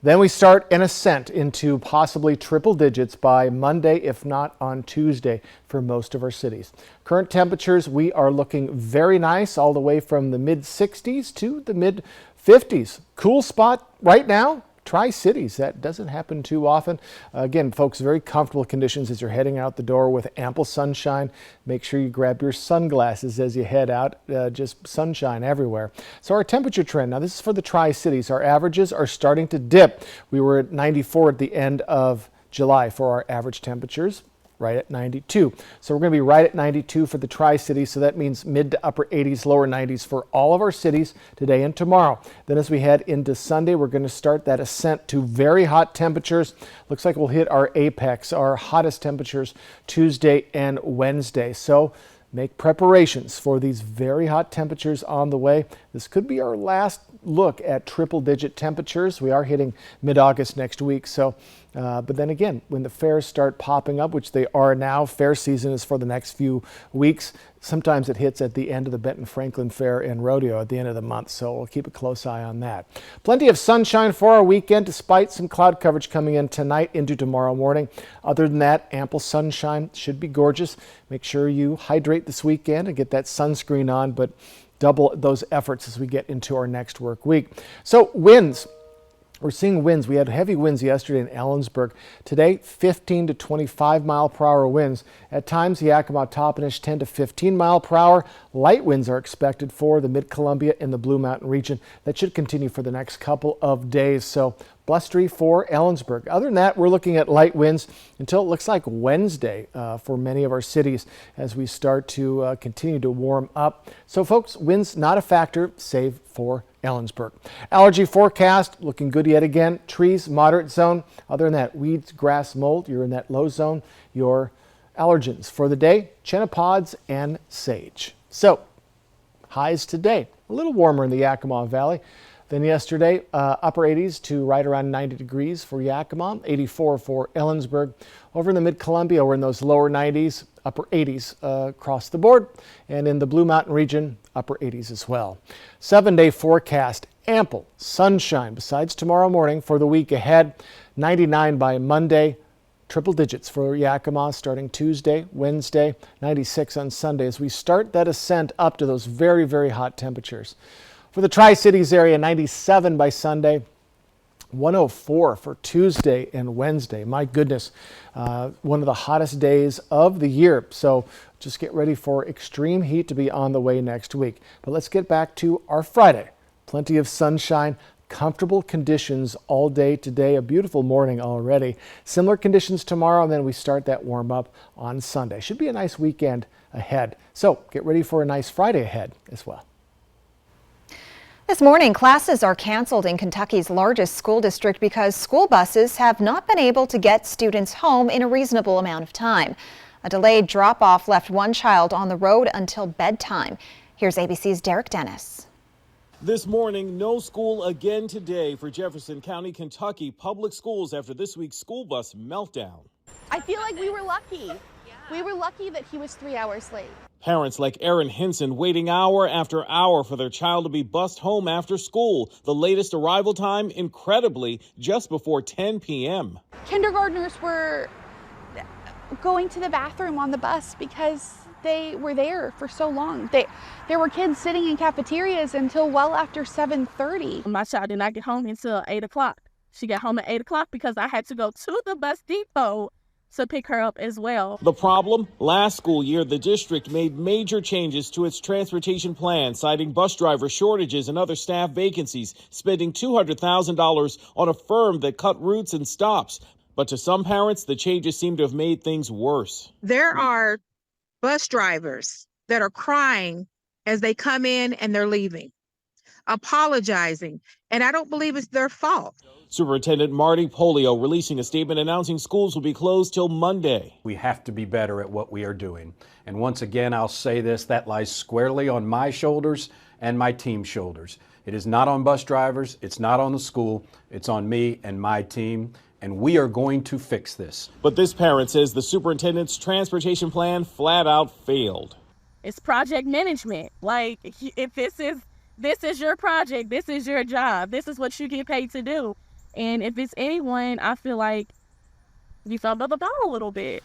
Then we start an ascent into possibly triple digits by Monday, if not on Tuesday, for most of our cities. Current temperatures, we are looking very nice, all the way from the mid-60s to the mid-50s. Cool spot right now. Tri-Cities, that doesn't happen too often. Again, folks, very comfortable conditions as you're heading out the door with ample sunshine. Make sure you grab your sunglasses as you head out, just sunshine everywhere. So our temperature trend, now this is for the Tri-Cities. Our averages are starting to dip. We were at 94 at the end of July for our average temperatures. right at 92. So we're going to be right at 92 for the Tri-Cities. So that means mid to upper 80s, lower 90s for all of our cities today and tomorrow. Then as we head into Sunday, we're going to start that ascent to very hot temperatures. Looks like we'll hit our apex, our hottest temperatures Tuesday and Wednesday. So make preparations for these very hot temperatures on the way. This could be our last look at triple-digit temperatures. We are hitting mid-August next week. So, but then again, when the fairs start popping up, which they are now, fair season is for the next few weeks. Sometimes it hits at the end of the Benton Franklin Fair and Rodeo at the end of the month. So we'll keep a close eye on that. Plenty of sunshine for our weekend, despite some cloud coverage coming in tonight into tomorrow morning. Other than that, ample sunshine should be gorgeous. Make sure you hydrate this weekend and get that sunscreen on, but double those efforts as we get into our next work week. So winds. We're seeing winds. We had heavy winds yesterday in Ellensburg. Today, 15 to 25 mile per hour winds. At times, Yakima, Toppenish, 10 to 15 mile per hour. Light winds are expected for the Mid-Columbia and the Blue Mountain region. That should continue for the next couple of days. So blustery for Ellensburg. Other than that, we're looking at light winds until it looks like Wednesday for many of our cities as we start to continue to warm up. So folks, winds not a factor, save for Ellensburg. Allergy forecast looking good yet again. Trees, moderate zone. Other than that, weeds, grass, mold, you're in that low zone. Your allergens for the day, chennapods and sage. So highs today, a little warmer in the Yakima Valley than yesterday. Upper 80s to right around 90 degrees for Yakima, 84 for Ellensburg. Over in the Mid-Columbia, we're in those lower 90s, upper 80s across the board. And in the Blue Mountain region, upper 80s as well. 7-day forecast, ample sunshine besides tomorrow morning for the week ahead. 99 by Monday, triple digits for Yakima starting Tuesday, Wednesday, 96 on Sunday as we start that ascent up to those very, very hot temperatures. For the Tri-Cities area, 97 by Sunday, 104 for Tuesday and Wednesday. My goodness, one of the hottest days of the year. So just get ready for extreme heat to be on the way next week. But let's get back to our Friday. Plenty of sunshine, comfortable conditions all day today. A beautiful morning already. Similar conditions tomorrow, and then we start that warm up on Sunday. Should be a nice weekend ahead. So get ready for a nice Friday ahead as well. This morning, classes are canceled in Kentucky's largest school district because school buses have not been able to get students home in a reasonable amount of time. A delayed drop-off left one child on the road until bedtime. Here's ABC's Derek Dennis. This morning, no school again today for Jefferson County, Kentucky public schools after this week's school bus meltdown. I feel like we were lucky. We were lucky that he was 3 hours late. Parents like Erin Hinson waiting hour after hour for their child to be bused home after school. The latest arrival time, incredibly, just before 10 p.m. Kindergartners were going to the bathroom on the bus because they were there for so long. There were kids sitting in cafeterias until well after 7:30. My child did not get home until 8 o'clock. She got home at 8 o'clock because I had to go to the bus depot to pick her up as well. The problem? Last school year, the district made major changes to its transportation plan, citing bus driver shortages and other staff vacancies, spending $200,000 on a firm that cut routes and stops. But to some parents, the changes seem to have made things worse. There are bus drivers that are crying as they come in and they're leaving, apologizing, and I don't believe it's their fault. Superintendent Marty Polio releasing a statement announcing schools will be closed till Monday. We have to be better at what we are doing. And once again, I'll say this, that lies squarely on my shoulders and my team's shoulders. It is not on bus drivers, it's not on the school, it's on me and my team. And we are going to fix this. But this parent says the superintendent's transportation plan flat out failed. It's project management. Like, if this is your project, this is your job, this is what you get paid to do. And if it's anyone, I feel like you fell by the ball a little bit.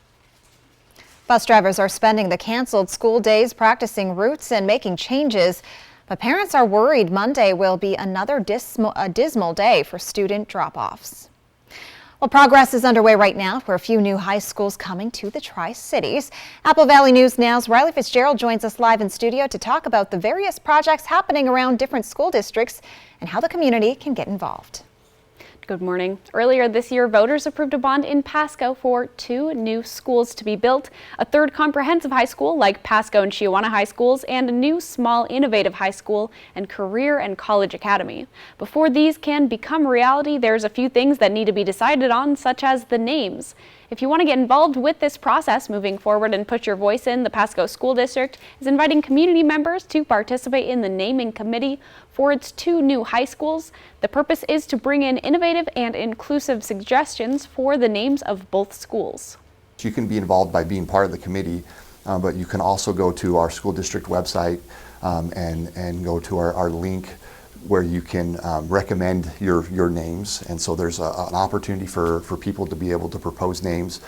Bus drivers are spending the canceled school days practicing routes and making changes. But parents are worried Monday will be another dismal day for student drop-offs. Well, progress is underway right now for a few new high schools coming to the Tri-Cities. Apple Valley News Now's Riley Fitzgerald joins us live in studio to talk about the various projects happening around different school districts and how the community can get involved. Good morning. Earlier this year, voters approved a bond in Pasco for 2 new schools to be built, a third comprehensive high school like Pasco and Chiawana High Schools, and a new small innovative high school and career and college academy. Before these can become reality, there's a few things that need to be decided on, such as the names. If you want to get involved with this process moving forward and put your voice in, the Pasco School District is inviting community members to participate in the naming committee for its 2 new high schools. The purpose is to bring in innovative and inclusive suggestions for the names of both schools. You can be involved by being part of the committee, but you can also go to our school district website and go to our link where you can recommend your names. And so there's an opportunity for people to be able to propose names.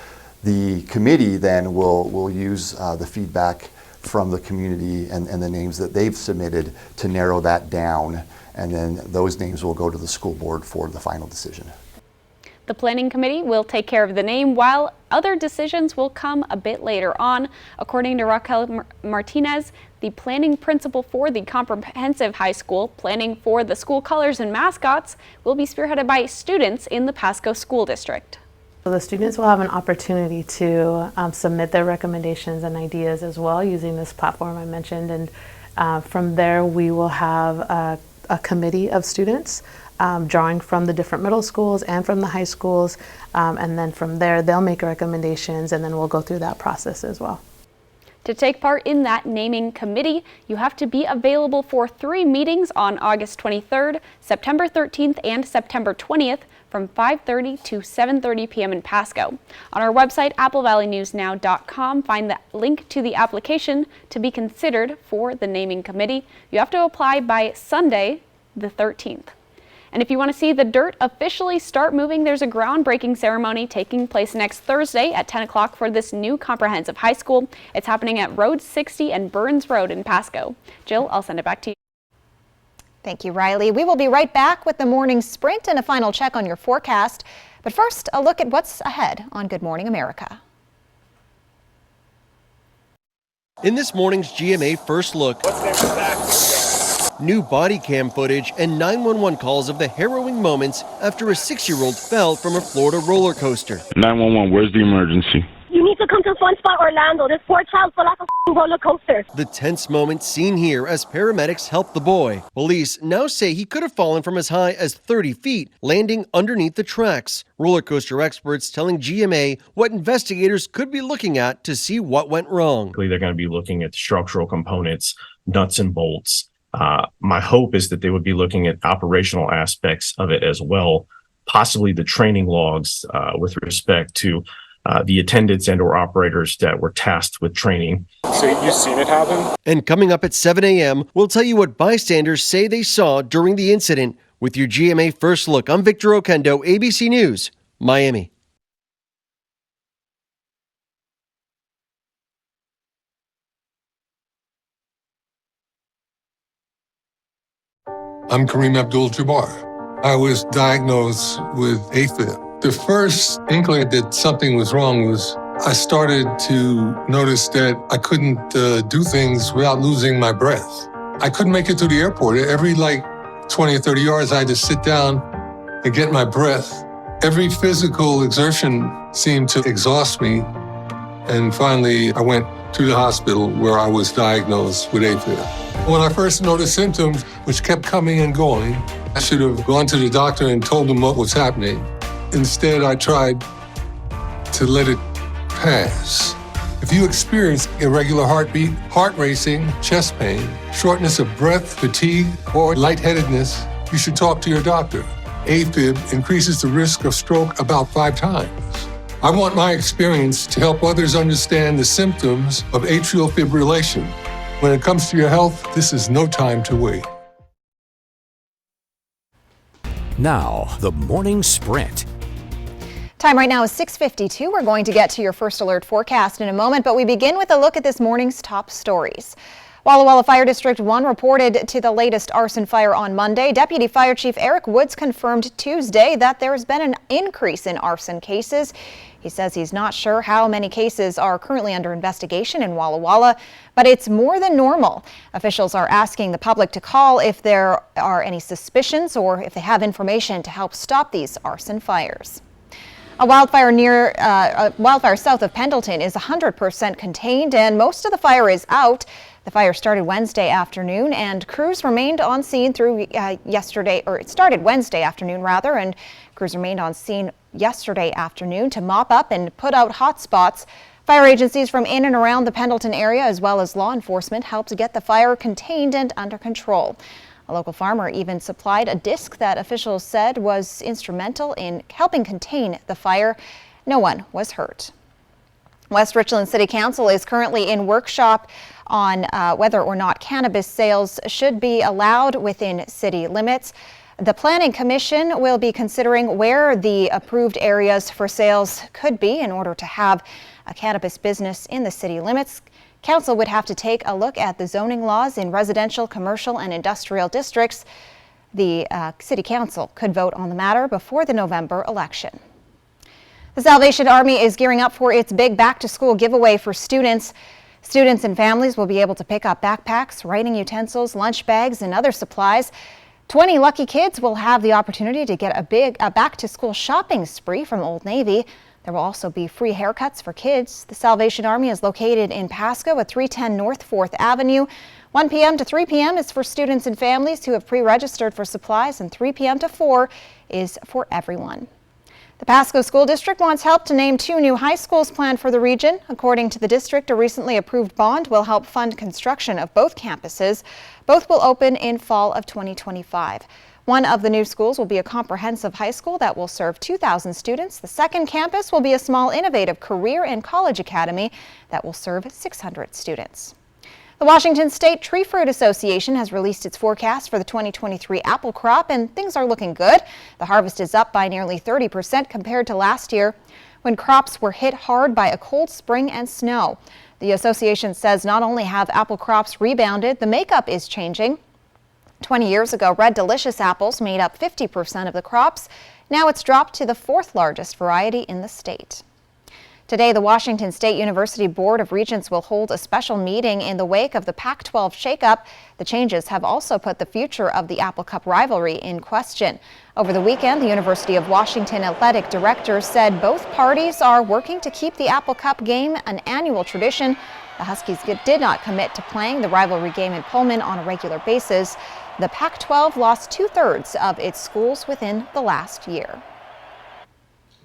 The committee then will use the feedback from the community and the names that they've submitted to narrow that down. And then those names will go to the school board for the final decision. The planning committee will take care of the name, while other decisions will come a bit later on. According to Raquel Martinez, the planning principal for the comprehensive high school, planning for the school colors and mascots will be spearheaded by students in the Pasco School District. So the students will have an opportunity to submit their recommendations and ideas as well using this platform I mentioned, and from there we will have a committee of students drawing from the different middle schools and from the high schools, and then from there they'll make recommendations, and then we'll go through that process as well. To take part in that naming committee, you have to be available for 3 meetings on August 23rd, September 13th, and September 20th from 5:30 to 7:30 p.m. in Pasco. On our website, applevalleyNewsNow.com, find the link to the application to be considered for the naming committee. You have to apply by Sunday, the 13th. And if you want to see the dirt officially start moving, there's a groundbreaking ceremony taking place next Thursday at 10 o'clock for this new comprehensive high school. It's happening at Road 60 and Burns Road in Pasco. Jill, I'll send it back to you. Thank you, Riley. We will be right back with the morning sprint and a final check on your forecast. But first, a look at what's ahead on Good Morning America. In this morning's GMA First Look, new body cam footage and 911 calls of the harrowing moments after a 6-year-old fell from a Florida roller coaster. 911, where's the emergency? You need to come to Fun Spot Orlando. This poor child fell off a roller coaster. The tense moment seen here as paramedics help the boy. Police now say he could have fallen from as high as 30 feet, landing underneath the tracks. Roller coaster experts telling GMA what investigators could be looking at to see what went wrong. They're going to be looking at the structural components, nuts and bolts. My hope is that they would be looking at operational aspects of it as well, possibly the training logs with respect to the attendants and or operators that were tasked with training. So you've seen it happen? And coming up at 7 a.m., we'll tell you what bystanders say they saw during the incident. With your GMA First Look, I'm Victor Oquendo, ABC News, Miami. I'm Kareem Abdul-Jabbar. I was diagnosed with AFib. The first inkling that something was wrong was I started to notice that I couldn't do things without losing my breath. I couldn't make it to the airport. Every 20 or 30 yards, I had to sit down and get my breath. Every physical exertion seemed to exhaust me. And finally, I went to the hospital where I was diagnosed with AFib. When I first noticed symptoms, which kept coming and going, I should have gone to the doctor and told him what was happening. Instead, I tried to let it pass. If you experience irregular heartbeat, heart racing, chest pain, shortness of breath, fatigue, or lightheadedness, you should talk to your doctor. AFib increases the risk of stroke about 5 times. I want my experience to help others understand the symptoms of atrial fibrillation. When it comes to your health, this is no time to wait. Now, the morning sprint. Time right now is 6:52. We're going to get to your first alert forecast in a moment, but we begin with a look at this morning's top stories. Walla Walla Fire District 1 reported to the latest arson fire on Monday. Deputy Fire Chief Eric Woods confirmed Tuesday that there has been an increase in arson cases. He says he's not sure how many cases are currently under investigation in Walla Walla, but it's more than normal. Officials are asking the public to call if there are any suspicions or if they have information to help stop these arson fires. A wildfire south of Pendleton is 100% contained and most of the fire is out. The fire started Wednesday afternoon and crews remained on scene through it started Wednesday afternoon rather, and crews remained on scene yesterday afternoon to mop up and put out hot spots. Fire agencies from in and around the Pendleton area as well as law enforcement helped to get the fire contained and under control. A local farmer even supplied a disc that officials said was instrumental in helping contain the fire. No one was hurt. West Richland City Council is currently in workshop on whether or not cannabis sales should be allowed within city limits. The Planning Commission will be considering where the approved areas for sales could be in order to have a cannabis business in the city limits. Council would have to take a look at the zoning laws in residential, commercial, and industrial districts. The City Council could vote on the matter before the November election. The Salvation Army is gearing up for its big back-to-school giveaway for students. Students and families will be able to pick up backpacks, writing utensils, lunch bags, and other supplies. 20 lucky kids will have the opportunity to get a back-to-school shopping spree from Old Navy. There will also be free haircuts for kids. The Salvation Army is located in Pasco at 310 North 4th Avenue. 1 p.m. to 3 p.m. is for students and families who have pre-registered for supplies, and 3 p.m. to 4 is for everyone. The Pasco School District wants help to name 2 new high schools planned for the region. According to the district, a recently approved bond will help fund construction of both campuses. Both will open in fall of 2025. One of the new schools will be a comprehensive high school that will serve 2,000 students. The second campus will be a small, innovative career and college academy that will serve 600 students. The Washington State Tree Fruit Association has released its forecast for the 2023 apple crop, and things are looking good. The harvest is up by nearly 30% compared to last year, when crops were hit hard by a cold spring and snow. The association says not only have apple crops rebounded, the makeup is changing. 20 years ago, Red Delicious apples made up 50% of the crops. Now it's dropped to the 4th largest variety in the state. Today, the Washington State University Board of Regents will hold a special meeting in the wake of the Pac-12 shakeup. The changes have also put the future of the Apple Cup rivalry in question. Over the weekend, the University of Washington athletic director said both parties are working to keep the Apple Cup game an annual tradition. The Huskies did not commit to playing the rivalry game in Pullman on a regular basis. The Pac-12 lost 2/3 of its schools within the last year.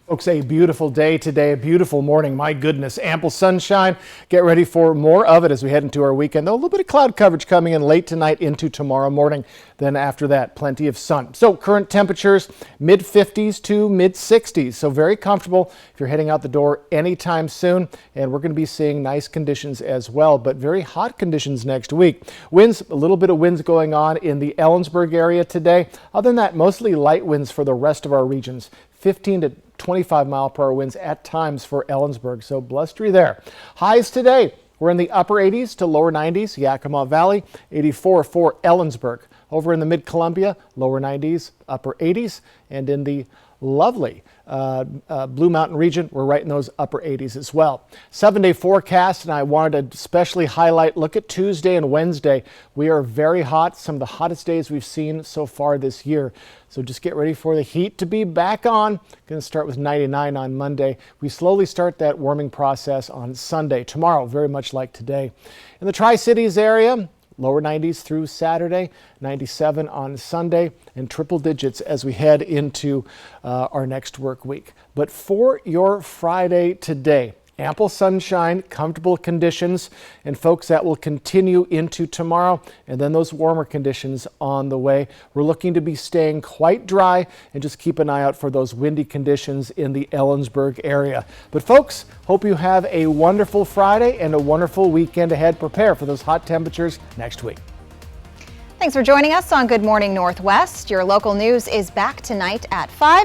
Folks, a beautiful day today, a beautiful morning. My goodness, ample sunshine. Get ready for more of it as we head into our weekend. Though a little bit of cloud coverage coming in late tonight into tomorrow morning. Then after that, plenty of sun. So current temperatures, mid-50s to mid-60s. So very comfortable if you're heading out the door anytime soon. And we're going to be seeing nice conditions as well, but very hot conditions next week. Winds, a little bit of winds going on in the Ellensburg area today. Other than that, mostly light winds for the rest of our regions. 15 to 25-mile-per-hour winds at times for Ellensburg, so blustery there. Highs today, we're in the upper 80s to lower 90s, Yakima Valley, 84 for Ellensburg. Over in the mid-Columbia, lower 90s, upper 80s, and in the lovely Blue Mountain region, we're right in those upper 80s as well. 7-day forecast, and I wanted to especially highlight, look at Tuesday and Wednesday. We are very hot, some of the hottest days we've seen so far this year. So just get ready for the heat to be back on. Going to start with 99 on Monday. We slowly start that warming process on Sunday. Tomorrow, very much like today. In the Tri-Cities area, lower 90s through Saturday, 97 on Sunday, and triple digits as we head into our next work week. But for your Friday today, ample sunshine, comfortable conditions, and folks, that will continue into tomorrow, and then those warmer conditions on the way. We're looking to be staying quite dry, and just keep an eye out for those windy conditions in the Ellensburg area. But folks, hope you have a wonderful Friday and a wonderful weekend ahead. Prepare for those hot temperatures next week. Thanks for joining us on Good Morning Northwest. Your local news is back tonight at 5.